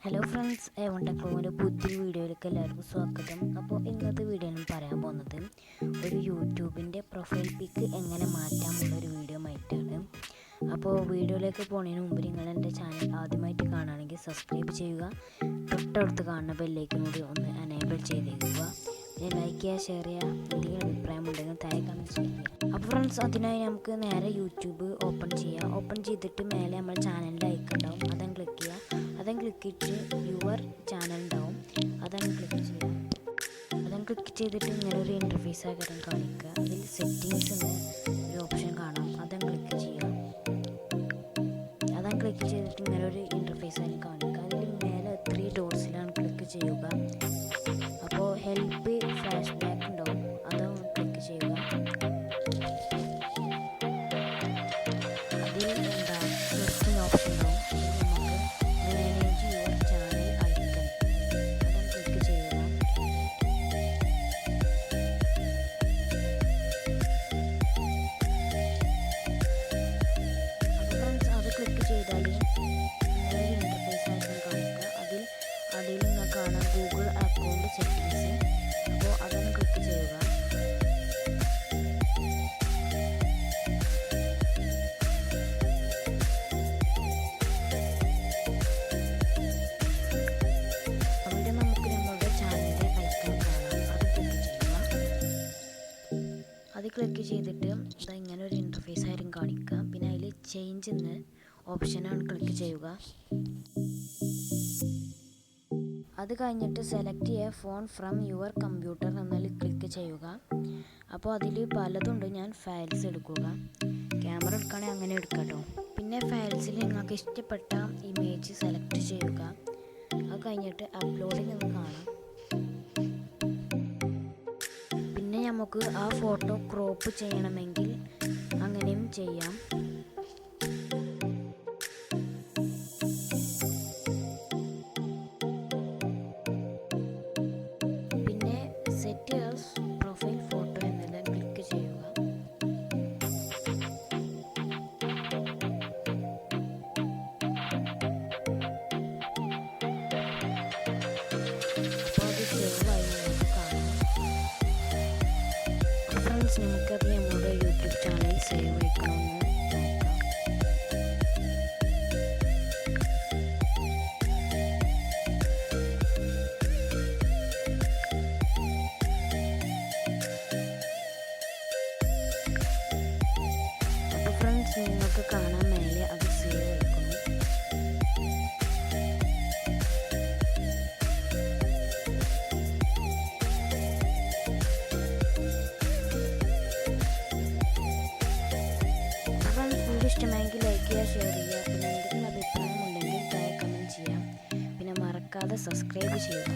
Hello friends, ടെക്നോൻ്റെ പുതിയ വീഡിയോയിലേക്ക് എല്ലാവർക്കും സ്വാഗതം. അപ്പോൾ ഇന്നത്തെ വീഡിയോയിൽ പറയാൻ പോകുന്നത് ഒരു യൂട്യൂബിൻ്റെ പ്രൊഫൈൽ പിക്ക് എങ്ങനെ മാറ്റാമുള്ളൊരു വീഡിയോ ആയിട്ടാണ്. അപ്പോൾ വീഡിയോയിലേക്ക് പോകുന്നതിന് മുമ്പ് നിങ്ങൾ എൻ്റെ ചാനൽ ആദ്യമായിട്ട് കാണുകയാണെങ്കിൽ സബ്സ്ക്രൈബ് ചെയ്യുക, തൊട്ടടുത്ത് കാണുന്ന ബെല്ലേക്കും കൂടി ഒന്ന് എനേബിൾ ചെയ്തേക്കുക. പിന്നെ ലൈക്ക് ചെയ്യുക, ഷെയർ ചെയ്യുക, എന്തെങ്കിലും അഭിപ്രായമുണ്ടെങ്കിൽ താഴെ കമൻറ്റ് ചെയ്യുക. അപ്പോൾ ഫ്രണ്ട്സ്, അതിനായി നമുക്ക് നേരെ യൂട്യൂബ് ഓപ്പൺ ചെയ്യുക. ഓപ്പൺ ചെയ്തിട്ട് മേലെ നമ്മൾ ചാനലിൻ്റെ ഐക്കൺ ഉണ്ടാവും, അതങ്ങ് ക്ലിക്ക് ചെയ്യുക. അതങ്ങ് ക്ലിക്ക് ചെയ്തിട്ട് യുവർ ചാനൽ ഉണ്ടാവും, അതങ്ങ് ക്ലിക്ക് ചെയ്യുക. അതങ്ങ് ക്ലിക്ക് ചെയ്തിട്ട് ഇങ്ങനെ ഒരു ഇൻ്റർഫേസ് ആകാരം കാണിക്കുക. അതിൽ സെറ്റിങ്സ് എന്ന ഒരു ഓപ്ഷൻ കാണാം, അതങ്ങ് ക്ലിക്ക് ചെയ്യുക. അതങ്ങ് ക്ലിക്ക് ചെയ്തിട്ട് ഇങ്ങനെ ഒരു ഇൻ്റർഫേസ് ആയി കാണിക്കുക. അതിൽ മേലെ 3 ഡോട്ട്സിലാണ് ക്ലിക്ക് ചെയ്യുക. അപ്പോൾ ഹെൽപ്പ് ഫ്ലാഷ് ബാക്ക് ഉണ്ടാവും, അതങ്ങ് ക്ലിക്ക് ചെയ്യുക. അതിൽ സെർച്ചിങ് ഓപ്ഷൻ ഉണ്ടാവും, ക്ലിക്ക് ചെയ്താൽ ഇങ്ങനെ ഇൻ്റർഫേസ് ആയിരിക്കും കാണിക്കുക. അതിൽ നിങ്ങൾ കാണാം ഗൂഗിൾ അക്കൗണ്ട് സെറ്റിങ്സ്. അപ്പോൾ അതൊന്ന് ക്ലിക്ക് ചെയ്യുക. അവിടെ നമുക്ക് നമ്മളുടെ ചാനലിൻ്റെ ഐക്കൺ കാണാം, അത് ക്ലിക്ക് ചെയ്യുക. അത് ക്ലിക്ക് ചെയ്തിട്ട് ഇങ്ങനെ ഒരു ഇൻ്റർഫേസ് ആയിരിക്കും കാണിക്കുക. പിന്നെ അതിൽ ചേഞ്ച് എന്ന ഓപ്ഷനാണ് ക്ലിക്ക് ചെയ്യുക. അത് കഴിഞ്ഞിട്ട് സെലക്ട് ചെയ്യുക ഫോൺ ഫ്രം യുവർ കമ്പ്യൂട്ടർ എന്നതിൽ ക്ലിക്ക് ചെയ്യുക. അപ്പോൾ അതിൽ പലതുണ്ട്, ഞാൻ ഫയൽസ് എടുക്കുക. ക്യാമറ എടുക്കുകയാണെങ്കിൽ അങ്ങനെ എടുക്കാം കേട്ടോ. പിന്നെ ഫയൽസിൽ നിങ്ങൾക്ക് ഇഷ്ടപ്പെട്ട ഇമേജ് സെലക്ട് ചെയ്യുക. അത് കഴിഞ്ഞിട്ട് അപ്ലോഡിങ് എന്ന് കാണാം. പിന്നെ നമുക്ക് ആ ഫോട്ടോ ക്രോപ്പ് ചെയ്യണമെങ്കിൽ അങ്ങനെയും ചെയ്യാം. സെറ്റ് ആസ് പ്രൊഫൈൽ ഫോട്ടോ എന്നതിൽ ക്ലിക്ക് ചെയ്യുക. അപ്പോൾ അത് സേവ് ആയി നമുക്ക് കാണാം. ഫ്രണ്ട്സ്, നമുക്കത് നമ്മുടെ യൂട്യൂബ് ചാനൽ സേവ് വയ്ക്കണമെന്ന് നോക്കാം. ഫ്രണ്ട്സ്, നിങ്ങൾക്ക് കാണാൻ മേലെ അത് സേവ് വയ്ക്കുന്നു. ഫ്രണ്ട്സ്, വീഡിയോ ഇഷ്ടമായെങ്കിൽ ലൈക്ക് ചെയ്യുക, ഷെയർ ചെയ്യുക. പിന്നെ എന്തെങ്കിലും അഭിപ്രായം ഉണ്ടെങ്കിൽ താഴെ കമൻറ്റ് ചെയ്യാം. പിന്നെ മറക്കാതെ സബ്സ്ക്രൈബ് ചെയ്യുക.